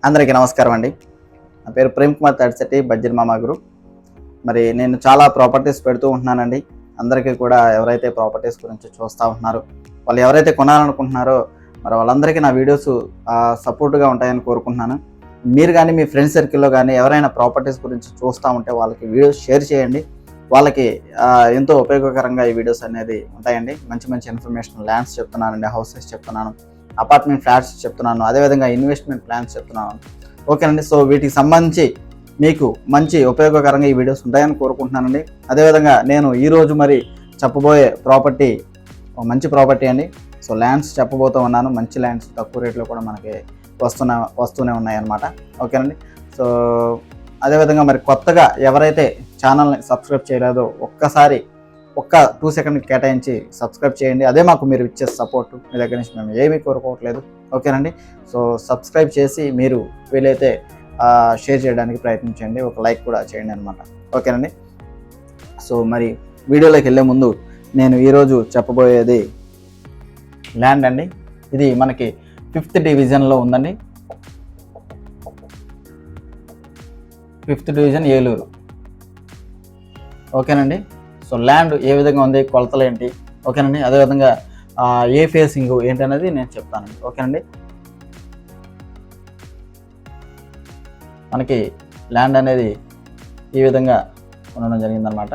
అందరికీ నమస్కారం అండి. నా పేరు ప్రేమ్ కుమార్ తాడిశెట్టి, బడ్జెట్ మామా గ్రూప్. మరి నేను చాలా ప్రాపర్టీస్ పెడుతూ ఉంటున్నానండి. అందరికీ కూడా ఎవరైతే ప్రాపర్టీస్ గురించి చూస్తూ ఉంటున్నారో, వాళ్ళు ఎవరైతే కొనాలనుకుంటున్నారో మరి వాళ్ళందరికీ నా వీడియోస్ సపోర్ట్గా ఉంటాయని కోరుకుంటున్నాను. మీరు కానీ మీ ఫ్రెండ్స్ సర్కిల్లో కానీ ఎవరైనా ప్రాపర్టీస్ గురించి చూస్తూ ఉంటే వాళ్ళకి వీడియోస్ షేర్ చేయండి. వాళ్ళకి ఎంతో ఉపయోగకరంగా ఈ వీడియోస్ అనేది ఉంటాయండి. మంచి మంచి ఇన్ఫర్మేషన్, ల్యాండ్స్ చెప్తున్నానండి, హౌసెస్ చెప్తున్నాను, అపార్ట్మెంట్ ఫ్లాట్స్ చెప్తున్నాను, అదేవిధంగా ఇన్వెస్ట్మెంట్ ప్లాన్స్ చెప్తున్నాను. ఓకేనండి. సో వీటికి సంబంధించి మీకు మంచి ఉపయోగకరంగా ఈ వీడియోస్ ఉంటాయని కోరుకుంటున్నానండి. అదేవిధంగా నేను ఈరోజు మరి చెప్పబోయే ప్రాపర్టీ మంచి ప్రాపర్టీ అండి. సో ల్యాండ్స్ చెప్పబోతూ ఉన్నాను. మంచి ల్యాండ్స్ తక్కువ రేట్లో కూడా మనకి వస్తూనే ఉన్నాయన్నమాట. ఓకేనండి. సో అదేవిధంగా మరి కొత్తగా ఎవరైతే ఛానల్ని సబ్స్క్రైబ్ చేయలేదో ఒక్కసారి 2 సెకండ్ కేటాయించి సబ్స్క్రైబ్ చేయండి. అదే మాకు మీరు ఇచ్చే సపోర్ట్. మీ దగ్గర నుంచి మేము ఏమీ కోరుకోవట్లేదు. ఓకేనండి. సో సబ్స్క్రైబ్ చేసి మీరు వీలైతే షేర్ చేయడానికి ప్రయత్నించండి. ఒక లైక్ కూడా చేయండి అనమాట. ఓకేనండి. సో మరి వీడియోలోకి వెళ్ళే ముందు నేను ఈరోజు చెప్పబోయేది ల్యాండ్ అండి. ఇది మనకి 5th డివిజన్లో ఉందండి. 5th division Eluru. ఓకేనండి. సో ల్యాండ్ ఏ విధంగా ఉంది, కొలతలు ఏంటి, ఓకేనండి, అదేవిధంగా ఏ ఫేసింగ్ ఏంటనేది నేను చెప్తానండి. ఓకేనండి. మనకి ల్యాండ్ అనేది ఈ విధంగా ఉండడం జరిగిందనమాట.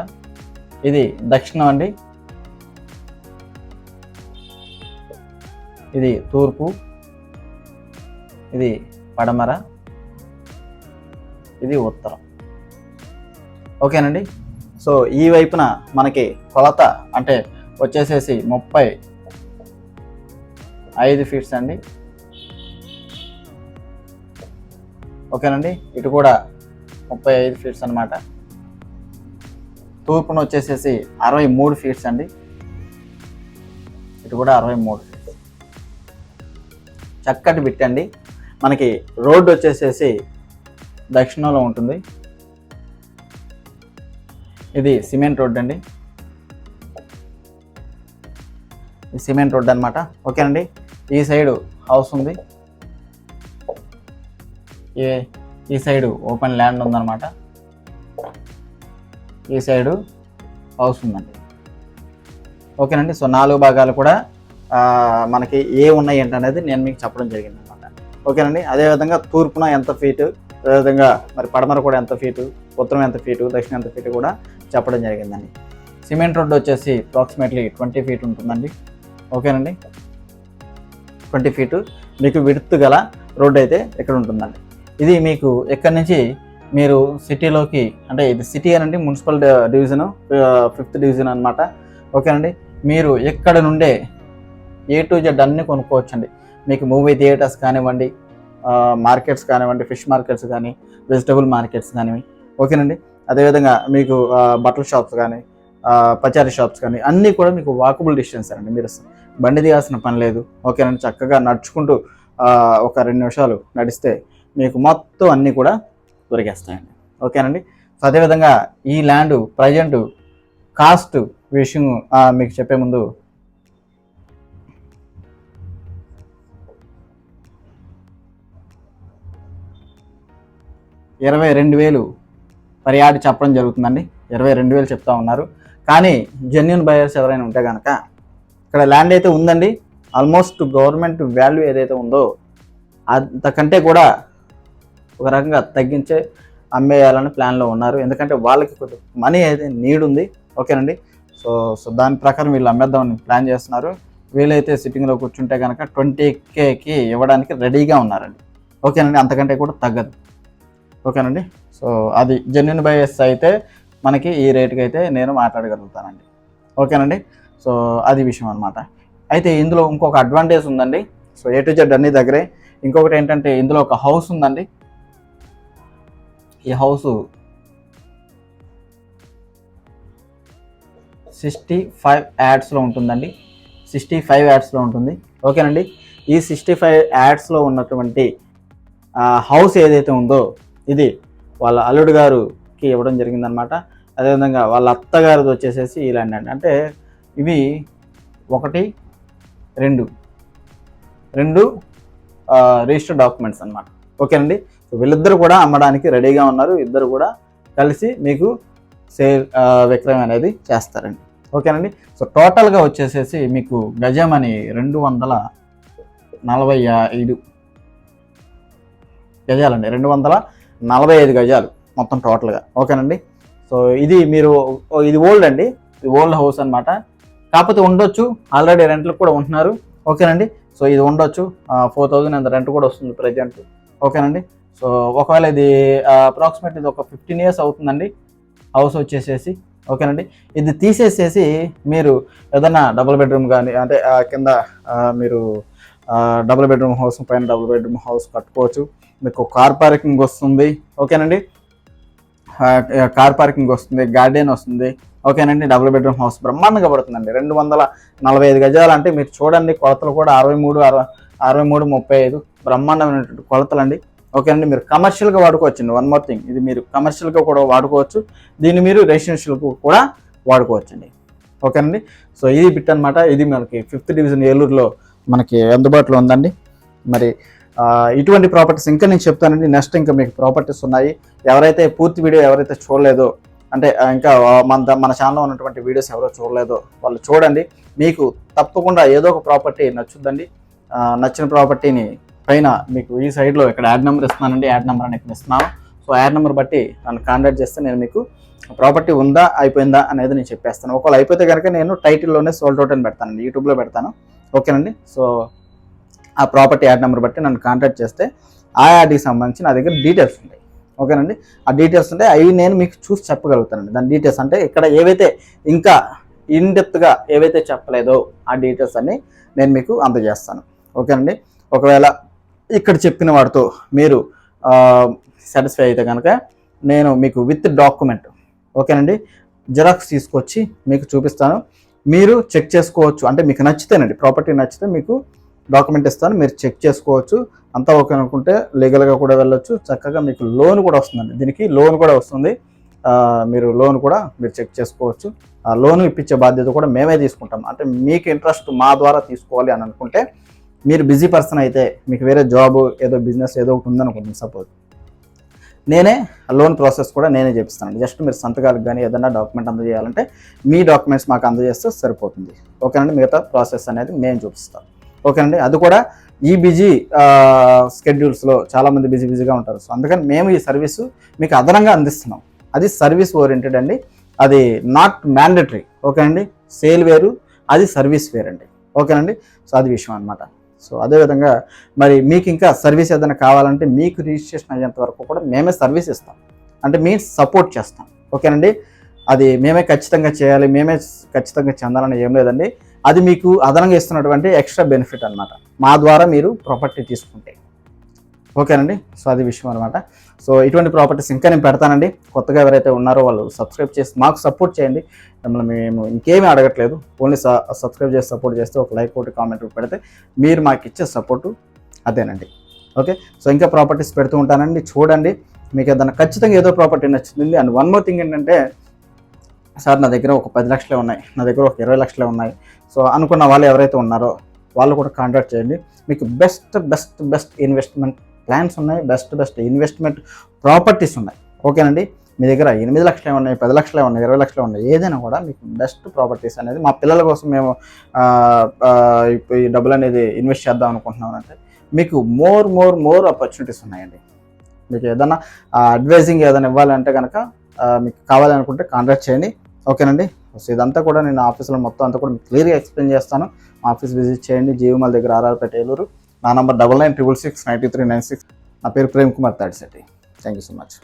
ఇది దక్షిణం అండి, ఇది తూర్పు, ఇది పడమర, ఇది ఉత్తరం. ఓకేనండి. సో ఈ వైపున మనకి కొలత అంటే వచ్చేసేసి 35 ఫీట్స్ అండి. ఓకేనండి. ఇటు కూడా 35 ఫీట్స్ అనమాట. తూర్పున వచ్చేసేసి 63 ఫీట్స్ అండి. ఇటు కూడా 63 ఫీట్స్. చక్కటి బిట్ అండి. మనకి రోడ్డు వచ్చేసేసి దక్షిణంలో ఉంటుంది. ఇది సిమెంట్ రోడ్ అండి. ఇది సిమెంట్ రోడ్ అనమాట. ఓకేనండి. ఈ సైడు హౌస్ ఉంది, ఈ సైడు ఓపెన్ ల్యాండ్ ఉందన్నమాట. ఈ సైడు హౌస్ ఉందండి. ఓకేనండి. సో 4 భాగాలు కూడా మనకి ఏ ఉన్నాయి ఏంటనేది నేను మీకు చెప్పడం జరిగింది అనమాట. ఓకేనండి. అదేవిధంగా తూర్పున ఎంత ఫీటు, అదేవిధంగా మరి పడమర కూడా ఎంత ఫీటు, ఉత్తరం ఎంత ఫీటు, దక్షిణం ఎంత ఫీటు కూడా చెప్పడం జరిగిందండి. సిమెంట్ రోడ్డు వచ్చేసి అప్రాక్సిమేట్లీ 20 ఫీట్ ఉంటుందండి. ఓకేనండి. 20 ఫీటు మీకు విడ్త్ గల రోడ్డు అయితే ఇక్కడ ఉంటుందండి. ఇది మీకు ఎక్కడి నుంచి మీరు సిటీలోకి, అంటే ఇది సిటీ అనండి, మున్సిపల్ డివిజను 5th డివిజన్ అనమాట. ఓకేనండి. మీరు ఎక్కడ నుండే A to Z అన్నీ కొనుక్కోవచ్చండి. మీకు మూవీ థియేటర్స్ కానివ్వండి, మార్కెట్స్ కానివ్వండి, ఫిష్ మార్కెట్స్ కానీ, వెజిటబుల్ మార్కెట్స్ కానివ్వండి. ఓకేనండి. అదేవిధంగా మీకు బట్టల షాప్స్ కానీ, పచారీ షాప్స్ కానీ అన్నీ కూడా మీకు వాకబుల్ డిస్టెన్స్ అండి. మీరు బండి దిగాల్సిన పని లేదు. ఓకేనండి. చక్కగా నడుచుకుంటూ ఒక 2 నిమిషాలు నడిస్తే మీకు మొత్తం అన్నీ కూడా దొరికేస్తాయండి. ఓకేనండి. సో అదేవిధంగా ఈ ల్యాండ్ ప్రజెంట్ కాస్ట్ విషయం మీకు చెప్పే ముందు 22,000 పర్ యార్డ్ చెప్పడం జరుగుతుందండి. 22,000 చెప్తా ఉన్నారు. కానీ జెన్యూన్ బయర్స్ ఎవరైనా ఉంటే కనుక ఇక్కడ ల్యాండ్ అయితే ఉందండి. ఆల్మోస్ట్ గవర్నమెంట్ వాల్యూ ఏదైతే ఉందో అంతకంటే కూడా ఒక రకంగా తగ్గించే అమ్మేయాలని ప్లాన్లో ఉన్నారు. ఎందుకంటే వాళ్ళకి కొంచెం మనీ అయితే నీడ్ ఉంది. ఓకేనండి. సో దాని ప్రకారం వీళ్ళు అమ్మేద్దామని ప్లాన్ చేస్తున్నారు. వీళ్ళైతే సిట్టింగ్లో కూర్చుంటే కనుక 20Kకి ఇవ్వడానికి రెడీగా ఉన్నారండి. ఓకేనండి. అంతకంటే కూడా తగ్గదు. ఓకేనండి. సో అది జెన్యూన్ బయర్స్ అయితే మనకి ఈ రేటుకి అయితే నేను మాట్లాడగలుగుతానండి. ఓకేనండి. సో అది విషయం అనమాట. అయితే ఇందులో ఇంకొక అడ్వాంటేజ్ ఉందండి. సో A to Z అన్ని దగ్గరే. ఇంకొకటి ఏంటంటే ఇందులో ఒక హౌస్ ఉందండి. ఈ హౌసు 65 యాడ్స్లో ఉంటుందండి. 65 యాడ్స్లో ఉంటుంది. ఓకేనండి. ఈ 65 యాడ్స్లో ఉన్నటువంటి హౌస్ ఏదైతే ఉందో ఇది వాళ్ళ అల్లుడు గారుకి ఇవ్వడం జరిగిందనమాట. అదేవిధంగా వాళ్ళ అత్తగారిది వచ్చేసేసి ఈ ల్యాండ్ అండి. అంటే ఇవి 1, 2 రిజిస్టర్ డాక్యుమెంట్స్ అనమాట. ఓకేనండి. సో వీళ్ళిద్దరు కూడా అమ్మడానికి రెడీగా ఉన్నారు. ఇద్దరు కూడా కలిసి మీకు సేల్ విక్రయం అనేది చేస్తారండి. ఓకేనండి. సో టోటల్గా వచ్చేసేసి మీకు గజమని 245 గజాలండి, 245 గజాలు మొత్తం టోటల్గా. ఓకేనండి. సో ఇది ఓల్డ్ అండి, ఇది ఓల్డ్ హౌస్ అనమాట. కాకపోతే ఉండొచ్చు, ఆల్రెడీ రెంట్లు కూడా ఉంటున్నారు. ఓకేనండి. సో ఇది ఉండొచ్చు, 4000 అంత రెంట్ కూడా వస్తుంది ప్రజెంట్. ఓకేనండి. సో ఒకవేళ ఇది అప్రాక్సిమేట్ ఇది ఒక 15 years అవుతుందండి హౌస్ వచ్చేసేసి. ఓకేనండి. ఇది తీసేసేసి మీరు ఏదైనా డబుల్ బెడ్రూమ్ కానీ, అంటే కింద మీరు డబుల్ బెడ్రూమ్ హౌస్ పైన డబుల్ బెడ్రూమ్ హౌస్ కట్టుకోవచ్చు. మీకు కార్ పార్కింగ్ వస్తుంది. ఓకేనండి. కార్ పార్కింగ్ వస్తుంది, గార్డెన్ వస్తుంది. ఓకేనండి. డబుల్ బెడ్రూమ్ హౌస్ బ్రహ్మాండంగా పడుతుందండి. 245 గజాలు అంటే మీరు చూడండి, కొలతలు కూడా 63-35 బ్రహ్మాండమైనటువంటి కొలతలండి. ఓకేనండి. మీరు కమర్షియల్గా వాడుకోవచ్చండి. వన్ మోర్ థింగ్, ఇది మీరు కమర్షియల్గా కూడా వాడుకోవచ్చు, దీన్ని మీరు రెసిడెన్షియల్గా కూడా వాడుకోవచ్చండి. ఓకేనండి. సో ఇది బిట్ అనమాట. ఇది మనకి 5th డివిజన్ ఏలూరులో మనకి అందుబాటులో ఉందండి. మరి ఇటువంటి ప్రాపర్టీస్ ఇంకా నేను చెప్తానండి. నెక్స్ట్ ఇంకా మీకు ప్రాపర్టీస్ ఉన్నాయి. ఎవరైతే పూర్తి వీడియో ఎవరైతే చూడలేదో, అంటే ఇంకా మన ఛానల్లో ఉన్నటువంటి వీడియోస్ ఎవరో చూడలేదో వాళ్ళు చూడండి. మీకు తప్పకుండా ఏదో ఒక ప్రాపర్టీ నచ్చుద్దండి. నచ్చిన ప్రాపర్టీని పైన మీకు ఈ సైడ్లో ఇక్కడ యాడ్ నెంబర్ ఇస్తున్నానండి, యాడ్ నెంబర్ అనేది ఇస్తున్నాను. సో యాడ్ నెంబర్ బట్టి నన్ను కాంటాక్ట్ చేస్తే నేను మీకు ప్రాపర్టీ ఉందా అయిపోయిందా అనేది నేను చెప్పేస్తాను. ఒకవేళ అయిపోతే కనుక నేను టైటిల్లోనే సోల్డ్ అవుట్ అని పెడతానండి, యూట్యూబ్లో పెడతాను. ఓకేనండి. సో ఆ ప్రాపర్టీ యాడ్ నెంబర్ బట్టి నన్ను కాంటాక్ట్ చేస్తే ఆ యాడ్కి సంబంధించి నా దగ్గర డీటెయిల్స్ ఉంటాయి. ఓకేనండి. ఆ డీటెయిల్స్ ఉంటాయి, అవి నేను మీకు చూసి చెప్పగలుగుతానండి. దాని డీటెయిల్స్ అంటే ఇక్కడ ఏవైతే ఇంకా ఇన్డెప్త్గా ఏవైతే చెప్పలేదో ఆ డీటెయిల్స్ అన్నీ నేను మీకు అందజేస్తాను. ఓకేనండి. ఒకవేళ ఇక్కడ చెప్పిన వాటితో మీరు సాటిస్ఫై అయితే కనుక నేను మీకు విత్ డాక్యుమెంట్, ఓకేనండి, జిరాక్స్ తీసుకొచ్చి మీకు చూపిస్తాను. మీరు చెక్ చేసుకోవచ్చు. అంటే మీకు నచ్చితేనండి, ప్రాపర్టీ నచ్చితే మీకు డాక్యుమెంట్ ఇస్తాను, మీరు చెక్ చేసుకోవచ్చు. అంతా ఓకే అనుకుంటే లీగల్గా కూడా వెళ్ళొచ్చు. చక్కగా మీకు లోన్ కూడా వస్తుందండి, దీనికి లోన్ కూడా వస్తుంది. మీరు లోన్ కూడా మీరు చెక్ చేసుకోవచ్చు. ఆ లోన్ ఇప్పించే బాధ్యత కూడా మేమే తీసుకుంటాం. అంటే మీకు ఇంట్రెస్ట్ మా ద్వారా తీసుకోవాలి అని అనుకుంటే, మీరు బిజీ పర్సన్ అయితే, మీకు వేరే జాబ్ ఏదో బిజినెస్ ఏదో ఒకటి ఉందనుకుంటుంది సపోజ్, నేనే లోన్ ప్రాసెస్ కూడా నేనే చేపిస్తాను. జస్ట్ మీరు సంతకాలకు కానీ ఏదైనా డాక్యుమెంట్ అందజేయాలంటే మీ డాక్యుమెంట్స్ మాకు అందజేస్తే సరిపోతుంది. ఓకేనండి. మిగతా ప్రాసెస్ అనేది మేము చూపిస్తాం. ఓకేనండి. అది కూడా ఈ బిజీ స్కెడ్యూల్స్లో చాలామంది బిజీగా ఉంటారు. సో అందుకని మేము ఈ సర్వీసు మీకు అదనంగా అందిస్తున్నాం. అది సర్వీస్ ఓరియంటెడ్ అండి, అది నాట్ మ్యాండేటరీ. ఓకేనండి. సేల్ వేరు, అది సర్వీస్ వేరండి. ఓకేనండి. సో అది విషయం అనమాట. సో అదేవిధంగా మరి మీకు ఇంకా సర్వీస్ ఏదైనా కావాలంటే మీకు రిజిస్ట్రేషన్ అయ్యేంత వరకు కూడా మేమే సర్వీస్ ఇస్తాం, అంటే మేము సపోర్ట్ చేస్తాం. ఓకేనండి. అది మేమే ఖచ్చితంగా చేయాలి, మేమే ఖచ్చితంగా చెందాలని ఏం లేదండి. అది మీకు అదనంగా ఇస్తున్నటువంటి ఎక్స్ట్రా బెనిఫిట్ అనమాట, మా ద్వారా మీరు ప్రాపర్టీ తీసుకుంటే. ఓకేనండి. సో అది విషయం అనమాట. సో ఇటువంటి ప్రాపర్టీస్ ఇంకా నేను పెడతానండి. కొత్తగా ఎవరైతే ఉన్నారో వాళ్ళు సబ్స్క్రైబ్ చేసి మాకు సపోర్ట్ చేయండి. మిమ్మల్ని మేము ఇంకేమీ అడగట్లేదు, ఓన్లీ సబ్స్క్రైబ్ చేసి సపోర్ట్ చేస్తే ఒక లైక్ ఒకటి కామెంట్ పెడితే మీరు మాకు ఇచ్చే సపోర్టు అదేనండి. ఓకే. సో ఇంకా ప్రాపర్టీస్ పెడుతూ ఉంటానండి, చూడండి. మీకు ఏదైనా ఖచ్చితంగా ఏదో ప్రాపర్టీ నచ్చుతుంది. అండ్ వన్ మోర్ థింగ్ ఏంటంటే, సార్ నా దగ్గర ఒక 10 లక్షలే ఉన్నాయి, నా దగ్గర ఒక 20 లక్షలే ఉన్నాయి, సో అనుకున్న వాళ్ళు ఎవరైతే ఉన్నారో వాళ్ళు కూడా కాంటాక్ట్ చేయండి. మీకు బెస్ట్ ఇన్వెస్ట్మెంట్ ప్లాన్స్ ఉన్నాయి, బెస్ట్ ఇన్వెస్ట్మెంట్ ప్రాపర్టీస్ ఉన్నాయి. ఓకేనండి. మీ దగ్గర 8 లక్షలే ఉన్నాయి, 10 లక్షలే ఉన్నాయి, 20 లక్షలే ఉన్నాయి, ఏదైనా కూడా మీకు బెస్ట్ ప్రాపర్టీస్ అనేది మా పిల్లల కోసం మేము ఈ డబ్బులు అనేది ఇన్వెస్ట్ చేద్దాం అనుకుంటున్నాం అంటే మీకు మోర్ ఆపర్చునిటీస్ ఉన్నాయండి. మీకు ఏదైనా అడ్వైజింగ్ ఏదైనా ఇవ్వాలంటే కనుక మీకు కావాలనుకుంటే కాంటాక్ట్ చేయండి. ఓకేనండి. సో ఇదంతా కూడా నేను ఆఫీస్లో మొత్తం అంతా కూడా క్లియర్గా ఎక్స్ప్లెయిన్ చేస్తాను. ఆఫీస్ విజిట్ చేయండి, జీవమాల్ దగ్గర ఆర్ఆర్పేట ఏలూరు. నా నంబర్ 9966693996. నా పేరు Prem Kumar Tadisetti. Thank you so much.